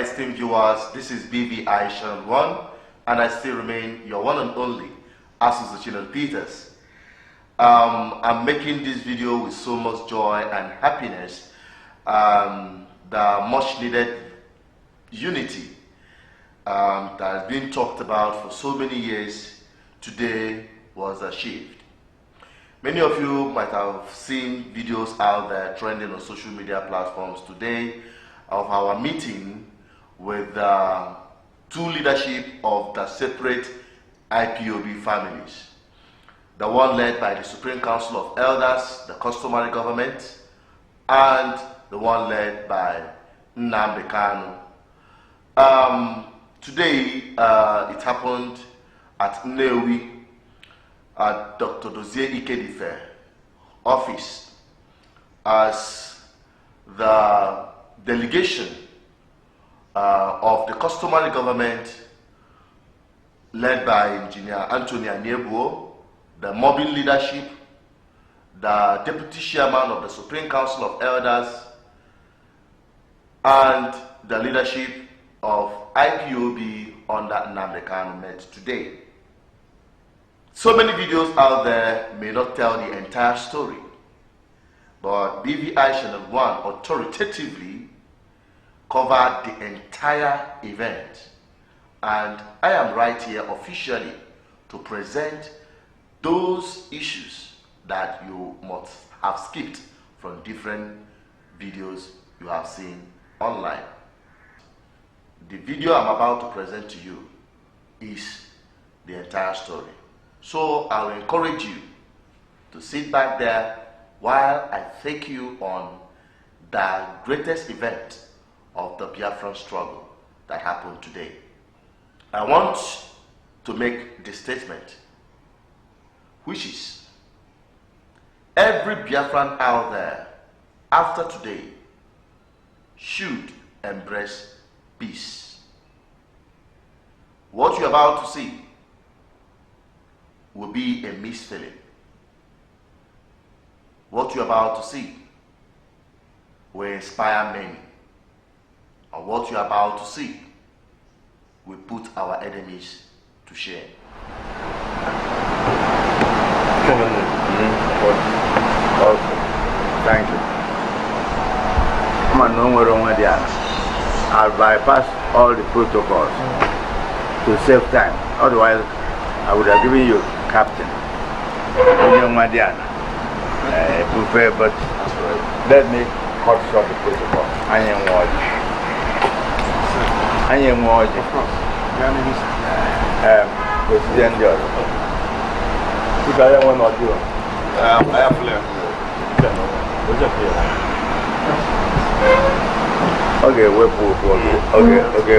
esteemed viewers, this is BVI Channel 1, and I still remain your one and only Associate Peters. I'm making this video with so much joy and happiness. The much needed unity that has been talked about for so many years today was achieved. Many of you might have seen videos out there trending on social media platforms today of our meeting with two leadership of the separate IPOB families. The one led by the Supreme Council of Elders, the Customary government, and the one led by Nnamdi Kanu. Today, it happened at Nnewi, at Dr Dozie Ikedife office, as the delegation of the Customary government led by Engineer Anthony Aniebuo, the mobbing leadership, the deputy chairman of the Supreme Council of Elders, and the leadership of IPOB under Nnamdi Kanu met today. So many videos out there may not tell the entire story, but BVI Channel 1 authoritatively covered the entire event, and I am right here officially to present those issues that you must have skipped from different videos you have seen online. The video I'm about to present to you is the entire story. So I will encourage you to sit back there while I take you on the greatest event of the Biafran struggle that happened today. I want to make the statement, which is every Biafran out there after today should embrace peace. What you're about to see will be a mixed feeling. What you're about to see will inspire many. And what you're about to see will put our enemies to shame. Okay. Thank you. I'll bypass all the protocols to save time. Otherwise, I would have given you captain. But let me cut short the protocol. I am watching. Of course. President George. If I want not do, I have learned. Okay,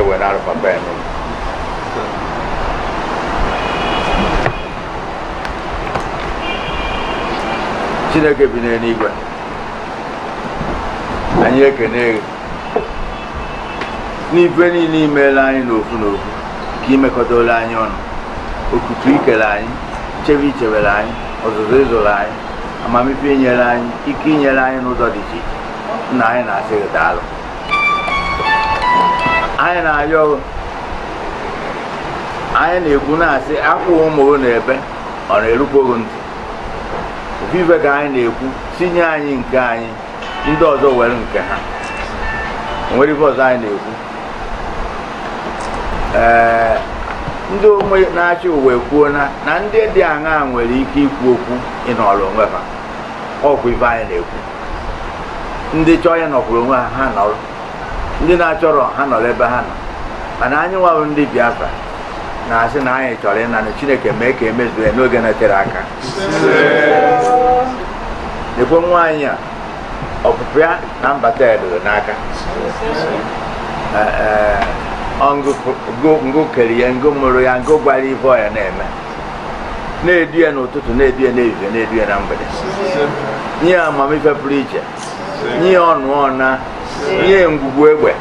we're out of a band. Chineke bi n'eluigwe, anyị ekene gị n'ife niile imeela anyị n'ofu n'ofu ka imekọtala anyị ọnụ, okutu ikele anyị, nchebe ichebere anyị, ọzụzụ ịzụrụ anyị, amamife inyere anyị, ike inyere anyị n'ụzọ dị iche iche. Nna anyị na-asị gị daalụ. Anyị na-ayọ, anyị na-ekwu na-asị akwụ ụmụ n'ebe ọ na-erukwa gị ntị. Vive ka anyị na-ekwu tinye anyị nke anyị, ndị ọzọ were nke ha. Nwere ife ọzọ anyị na-ekwu. Ndị ụmụ na-achị ụwa ekwuo na ndị dị aṅaa nwere ike ikwu okwu ịnọrọ onwe ha. Ọkwa ife anyị na-ekwu. Ndị chọọ ya nọkwuru onwe ha, ha nọrọ. Ndị na-achọrọ ha nọrọ ebe ha nọ. Mana anyị nwawo ndị Biafra na-asị na anyị chọrọ ịna na Chineke mee ka emezuo ya n'oge na-etere aka. Ekwe nwaanyị a ọpụpụ ya na mbata edoro n'aka. Ngụ kere ya, ngụ mụrụ ya, ngụ gwara ife ọya na-eme. Na-edu ya n'ụtụtụ, na-edu ya n'ehihie, na-edu ya na mgbede. Nye ya amamife pụrụ iche, nye ya ọnụ ọna, nye ya ngwugwu egbe.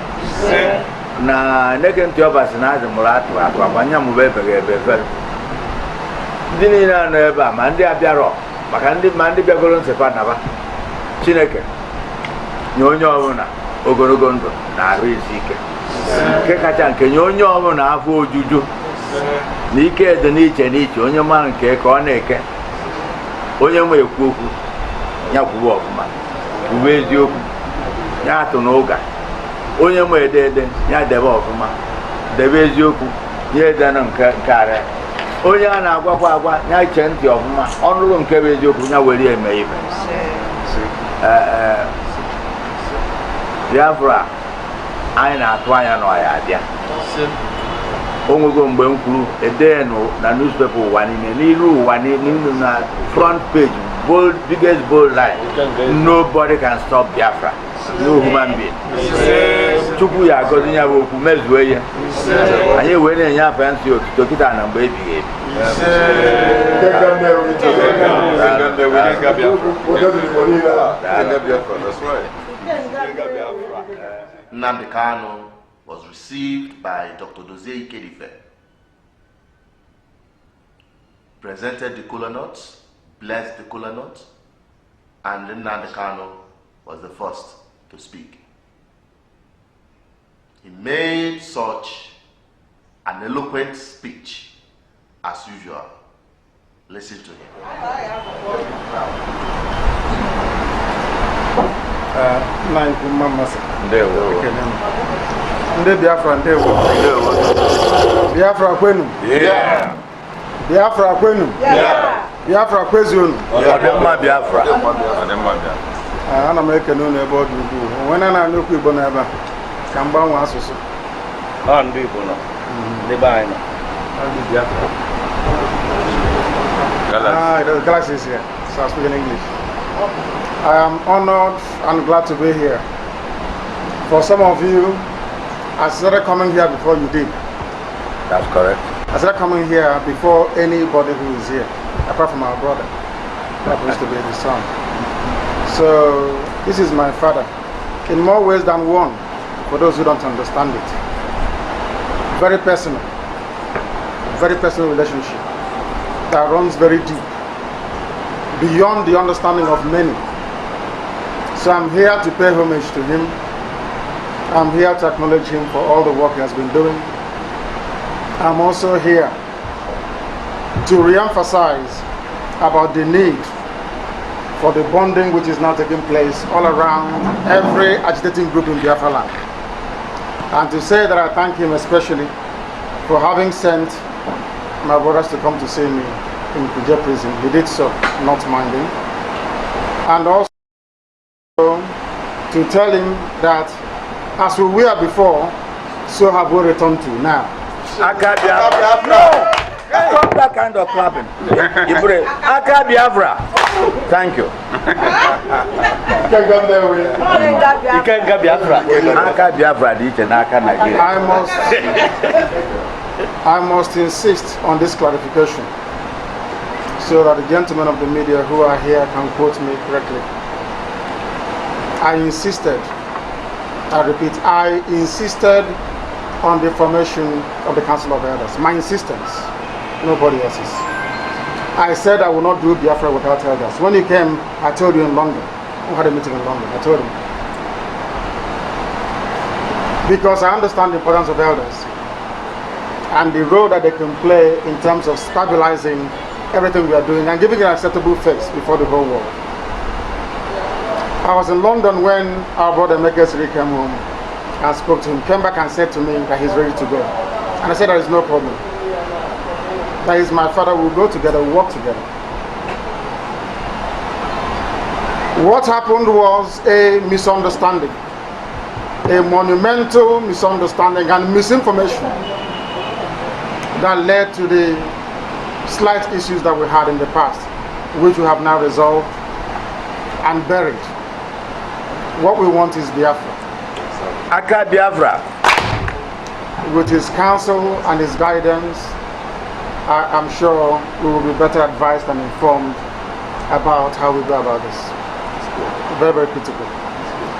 Na neke ntị ọbasi na azị mụrụ atụ akwanya mụba ebeghị ebe. Ndị niile anọ ebe a ma ndị abịarọ maka ndị bịagoro nsịkwa naba. Chineke nye onye ọbụla ogologo ndụ na arụ isi ike. nke kacha nke nye onye ọbụla afọ ojuju na ike dị n'iche n'iche onye ma nke ka ọ na-eke onye ma ekwu okwu ya kwuwe ọfụma kwuwe eziokwu ya atụ n'ụga onye ma ede ede ya debe ọfụma debe eziokwu ya ede na nke arịa onye a na-agwakwa agwa ya chee ntị ọfụma ọnụrụ nke bụ eziokwu ya were eme ibe Biafra anyị na-atụ anya na ọya abịa onwego mgbe m kwuru ede na newspaper ụwa niile n'iru ụwa niile na front page bold biggest bold line nobody can stop Biafra no human being Chukwu ya agọzi ya bụ okwu mezuo ya anyị wee na-enye afa nsị otuto kịta na mgbe ebighị ebi Nnamdi Kanu was received by Dr. Dozie Ikedife, presented the kola nuts, blessed the kola nuts, and Nnamdi Kanu was the first to speak. He made such an eloquent speech as usual. Listen to him. Nde Biafra ndewo. Biafra kwenu. Yeah. Biafra kwenu. Yeah. Biafra kwezunu. Ọdịmma Biafra. Ana m ekene unu ebe ọ dị ukwuu. Onwe na n'okwu Igbo n'ebe a ka m gbanwee asụsụ. Ọ ndị Igbo nọ. Ndị be anyị nọ. Ndị Biafra. The Galaxy is here, so I speak in English. I am honored and glad to be here. For some of you, I started coming here before you did. That's correct. I started coming here before anybody who is here, apart from our brother, who happens to be his son. So, this is my father, in more ways than one, for those who don't understand it. Very personal relationship that runs very deep, beyond the understanding of many. So I'm here to pay homage to him. I'm here to acknowledge him for all the work he has been doing. I'm also here to re-emphasize about the need for the bonding which is now taking place all around every agitating group in Biafra land. And to say that I thank him especially for having sent my brothers to come to see me in Kuje prison. He did so, not minding. And also to tell him that as we were before, so have we returned to now. Aka Biafra. Stop that kind of clapping. Aka Biafra. Thank you. Ikedife Biafra. Aka Biafra diche n'aka Nigeria. I must insist on this clarification so that the gentlemen of the media who are here can quote me correctly. I insisted, I repeat, I insisted on the formation of the Council of Elders. My insistence, nobody else's. I said I will not do Biafra without elders. When you came, I told you in London. We had a meeting in London. I told him. Because I understand the importance of elders and the role that they can play in terms of stabilizing everything we are doing and giving an acceptable face before the whole world. I was in London when our brother Mekesiri came home and spoke to him, came back and said to me that he's ready to go. And I said there is no problem. That is my father, we'll go together, we'll work together. What happened was a misunderstanding, a monumental misunderstanding and misinformation that led to the slight issues that we had in the past, which we have now resolved and buried. What we want is Biafra. Aka Biafra. With his counsel and his guidance, I'm sure we will be better advised and informed about how we go about this. Very, very critical.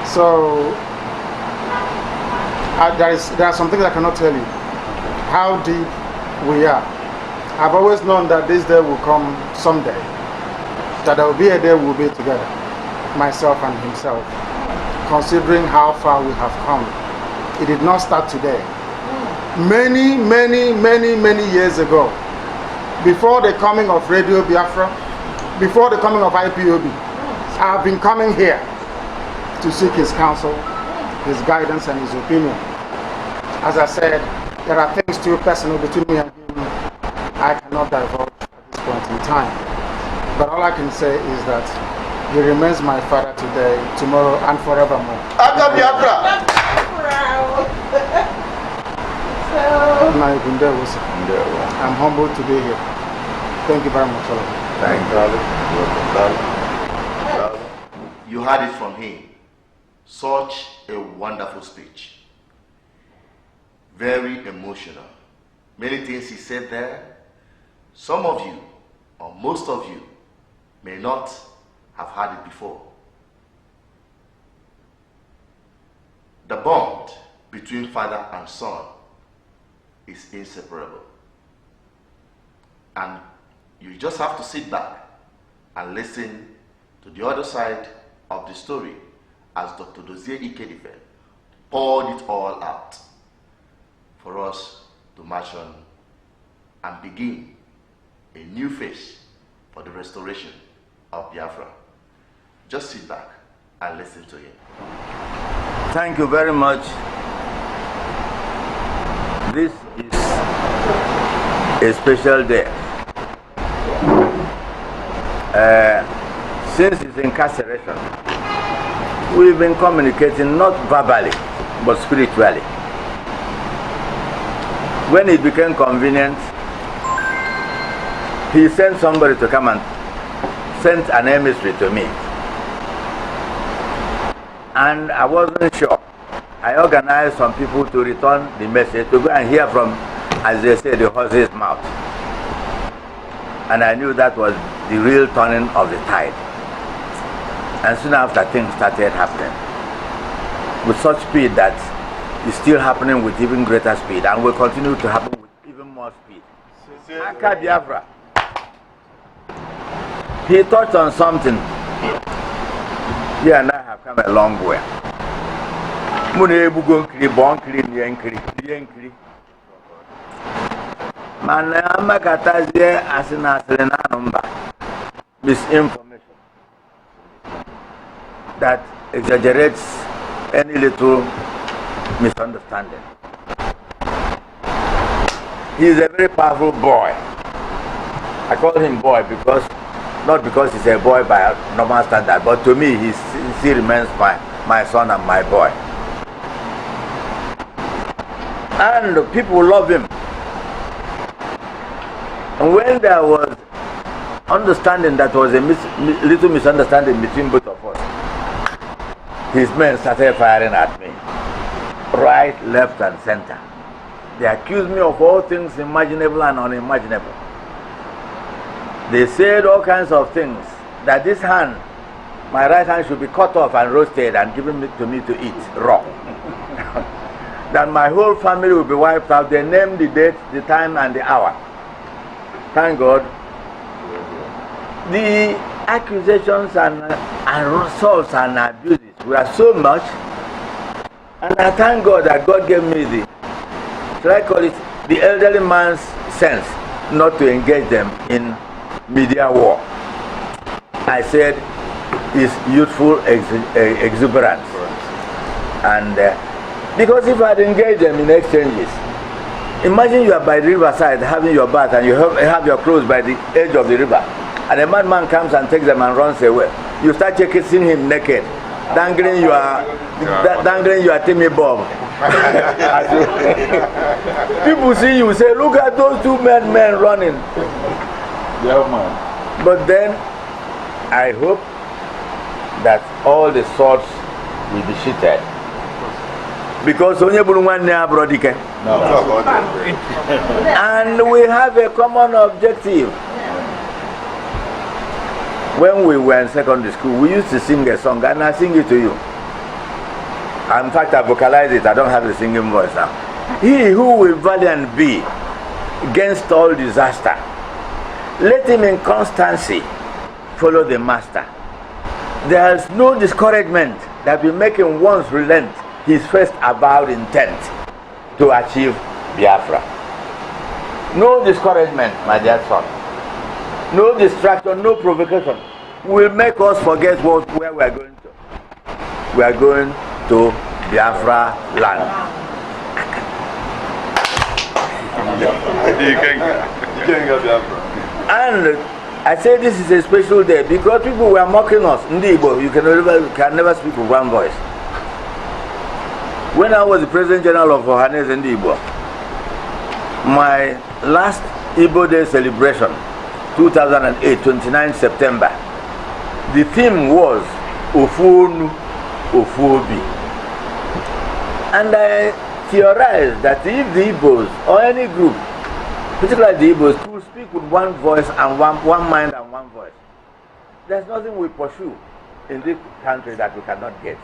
So, there are some things I cannot tell you. How deep we are. I've always known that this day will come someday. That there will be a day we'll be together, myself and himself, considering how far we have come It did not start today. Many years ago, before the coming of Radio Biafra, before the coming of IPOB, I have been coming here to seek his counsel, his guidance, and his opinion. As I said, there are things too personal between me and him I cannot divulge at this point in time. But all I can say is that he remains my father today, tomorrow, and forevermore. Biafra! I'm humbled to be here. Thank you very much, all of you. Thank you. You heard it from him. Such a wonderful speech. Very emotional. Many things he said there, some of you, or most of you, may not have heard it before. The bond between father and son is inseparable. And you just have to sit back and listen to the other side of the story as Dr. Dozie Ikedife poured it all out for us to march on and begin a new phase for the restoration of Biafra. Just sit back and listen to him. Thank you very much. This is a special day. Since his incarceration, we've been communicating not verbally, but spiritually. When it became convenient, he sent somebody to come and sent an emissary to me. And I wasn't sure. I organized some people to return the message, to go and hear from, as they say, the horse's mouth. And I knew that was the real turning of the tide. And soon after, things started happening with such speed that it's still happening with even greater speed, and will continue to happen with even more speed. Aka Biafra, he touched on something. He and I have come a long way. Misinformation that exaggerates any little misunderstanding. He is a very powerful boy. I call him boy because, not because he's a boy by a normal standard, but to me he still remains my son and my boy. And people love him. And when there was understanding that was a little misunderstanding between both of us, his men started firing at me. Right, left, and center. They accused me of all things imaginable and unimaginable. They said all kinds of things. That this hand, my right hand, should be cut off and roasted and given to me to eat raw. That my whole family will be wiped out. They named the date, the time, and the hour. Thank God. The accusations and assaults and abuses were so much, and I thank God that God gave me the, shall I call it, the elderly man's sense not to engage them in media war. I said it's youthful exuberance. And because if I had engaged them in exchanges, imagine you are by the riverside having your bath and you have your clothes by the edge of the river, and a madman comes and takes them and runs away. You start seeing him naked, dangling your Timmy Bob. People see you, say, look at those two men running. Yeah, man. But then I hope that all the swords will be sheathed. Because only one Brodike. And we have a common objective. When we were in secondary school, we used to sing a song, and I sing it to you. In fact, I vocalize it. I don't have a singing voice now. He who will valiant be against all disaster, let him in constancy follow the master. There is no discouragement that will make him once relent his first avowed intent to achieve Biafra. No discouragement, my dear son. No distraction, no provocation will make us forget where we are going to. We are going to Biafra land. And I say this is a special day because people were mocking us. Ndibo, you can never speak with one voice. When I was the President General of Ohanes Ndibo, my last Igbo Day celebration, 2008, 29 September, the theme was Ofunu Ofuobi. And I theorized that if the Igbos or any group, particularly the Igbos, could speak with one voice and one mind and one voice, there's nothing we pursue in this country that we cannot get.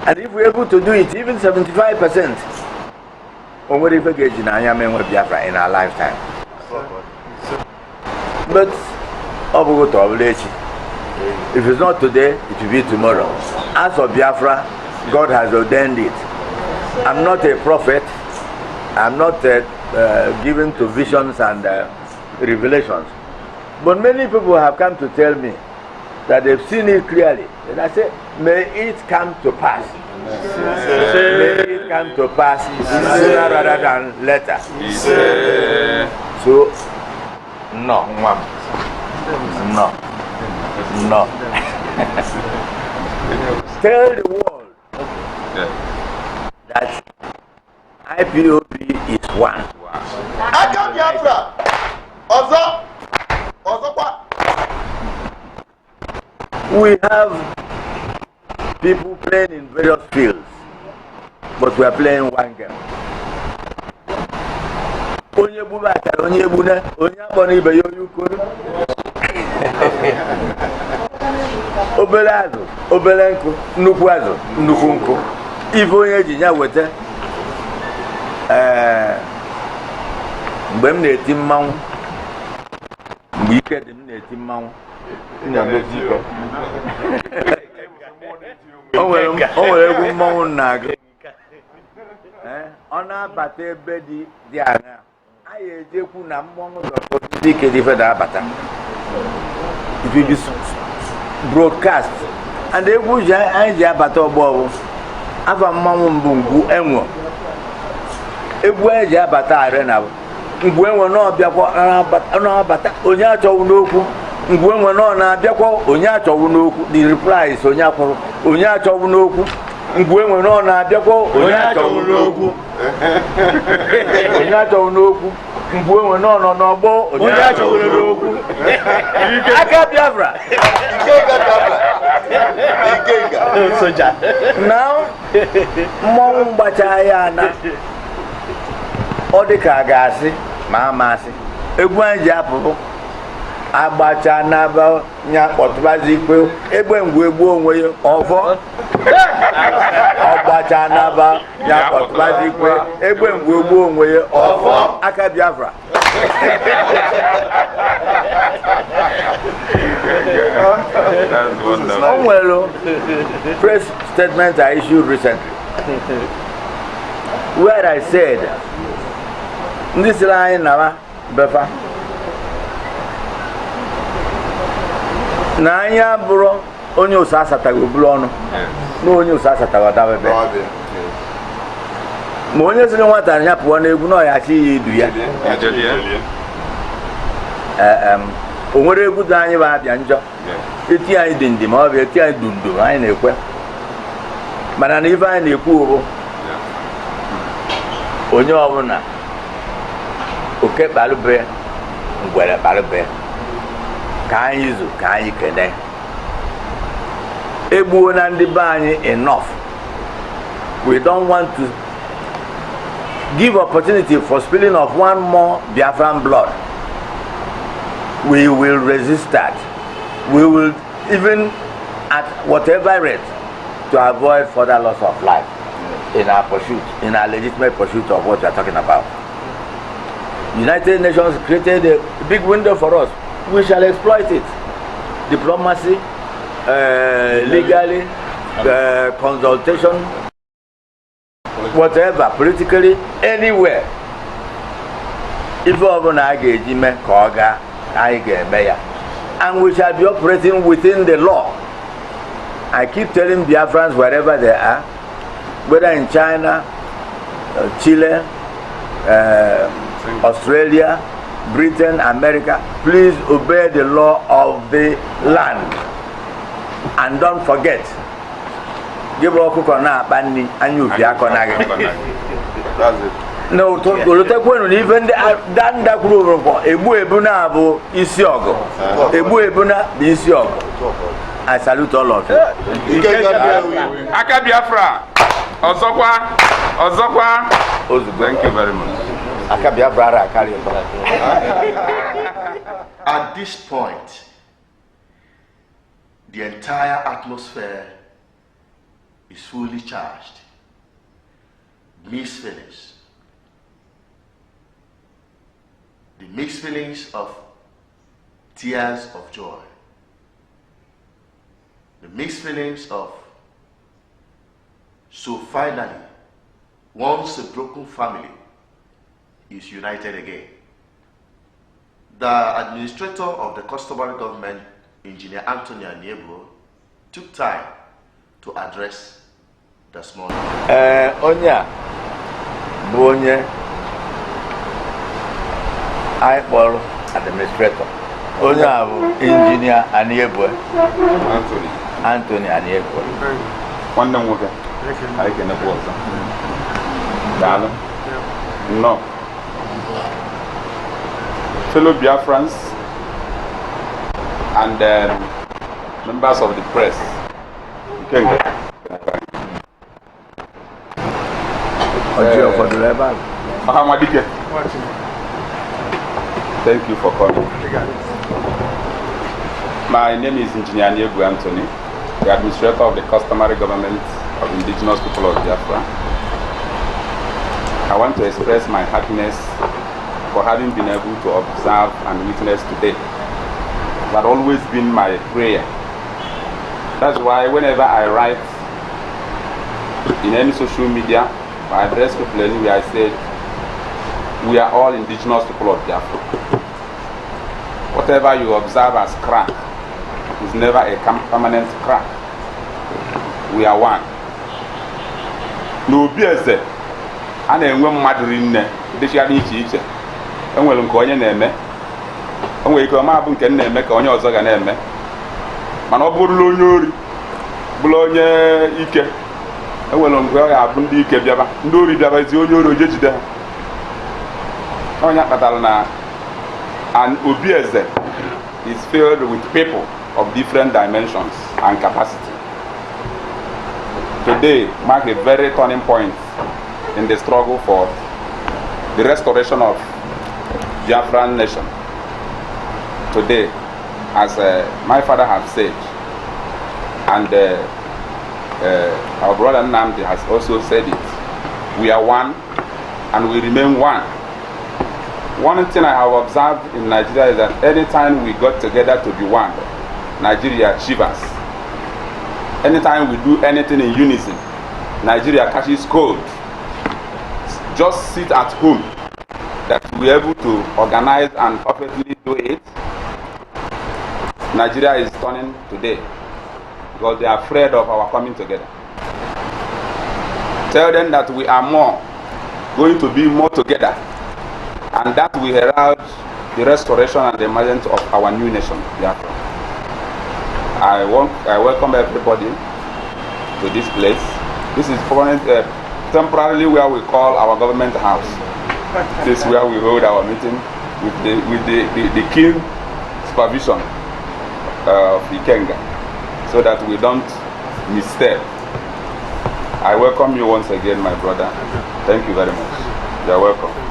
And if we're able to do it, even 75%, on what if we get in Biafra in our lifetime. But if it's not today, it will be tomorrow. As for Biafra, God has ordained it. I'm not a prophet. I'm not given to visions and revelations. But many people have come to tell me that they've seen it clearly. And I say, may it come to pass. May it come to pass sooner rather than later. So, no. Tell the world that IPOB is one. We have people playing in various fields, but we are playing one game. Obelazo, obelenko, nukwazo, nukunko. Ivo yejinya wete. Mgbe m na-eti mmanwụ, mgbe ike dị m na-eti mmanwụ, o nwere egwu mmanwụ na-agụ. Ọ na-abata ebe dị anya, a ya ejekwu na mmanwụ Dr Dozie Ikedife na-abata. It will be broadcast, and egwu anyị ji abata ọgbọ afa mmanwụ mbụ ngwu enwo. Egwu anyị ji abata arena ngwu enwo na-abata onye achọwụ n'okwu. Ngwu enwo na-abịakwa onye achọwụ n'okwu. The reply is onye akwụrụ onye achọwụ n'okwu. Ngwu enwo na-abịakwa onye achọwụ n'okwu. Onye achọwụ n'okwu. Ngwu enwo nọ n'ọgbọ onye achọwụ n'okwu. Aka Biafra. Now, mmọnwụ mgbacha ya na ọ dị ka ga-asị ma amasị. Egwu anyị ji apụrụ agbacha n'aba nya kpọtụbazi ikpe egbe ngwu egbu onwe ya ọfọ. Ọgbacha n'aba nya kpọtụbazi ikpe egbe ngwu egbu onwe ya ọfọ. Aka Biafra. Well, press statement I issued recently, where I said, this line now, Befa, Naya bro, only Sasata will blow no new Sasata or Dabe. Monias no what I have one, I see you do yet. Onwere good anyị ba abịa njọ eti anyị dị ndị ma ọ bụ eti anyị dundu anyị na-ekwe mana na ife anyị na-ekwu bụ onye ọbụla oke balube ngwere balube ka anyị zu ka anyị kene egbuo na ndị be anyị enough. We don't want to give opportunity for spilling of one more Biafran blood. We will resist that. We will, even at whatever rate, to avoid further loss of life in our pursuit, in our legitimate pursuit of what we are talking about. United Nations created a big window for us. We shall exploit it. Diplomacy, legally, consultation, whatever, politically, anywhere. If over Nagajime, Koga, Mayor. And we shall be operating within the law. I keep telling Biafrans wherever they are, whether in China, Chile, Australia, Britain, America, please obey the law of the land. And don't forget, give a coconut bandi and you be a conag. That's it. No, even the Danda Group, Ebu Ebunabo, Isiogo, Ebu Ebuna, Isiogo. I salute all of you. Biafra. Ozokwa. Thank you very much. At this point, the entire atmosphere is fully charged. Mixed feelings. The mixed feelings of tears of joy. The mixed feelings of, so finally, once a broken family is united again. The administrator of the customary government, Engineer Anthony Aniebo, took time to address the small. Onya, Bonye, IPOB administrator. Onya, Engineer Aniebo. Anthony Aniebo. One number. I can afford some. No. Fellow Biafrans and members of the press. Thank you for coming. My name is Engineer Nnamdi Anthony, the administrator of the Customary Government of Indigenous People of Biafra. I want to express my happiness for having been able to observe and witness today. That always been my prayer. That's why whenever I write in any social media, I address people anywhere, I say, we are all indigenous people of Biafra. Whatever you observe as crack is never a permanent crack. We are one. No BS. And then when Madrid, they shall each each. And when Konya name, and we come up and can make on your Zaga name. Manobulu Bologna Ike. And when I'm going up Bundi Kebaba, Nuri Dava is your Jejida. Onya Catalana and Obieze is filled with people of different dimensions and capacity. Today marks a very turning point in the struggle for the restoration of Biafran nation. Today, as my father has said, and our brother Nnamdi has also said it, we are one and we remain one. One thing I have observed in Nigeria is that anytime we got together to be one, Nigeria shivers. Anytime we do anything in unison, Nigeria catches cold. Just sit at home that we are able to organize and perfectly do it. Nigeria is turning today because they are afraid of our coming together. Tell them that we are going to be more together, and that we herald the restoration and the emergence of our new nation, Biafra. I welcome everybody to this place. This is temporarily where we call our government house. This is where we hold our meeting with the keen supervision of Ikenga, so that we don't misstep. I welcome you once again, my brother. Thank you very much. You are welcome.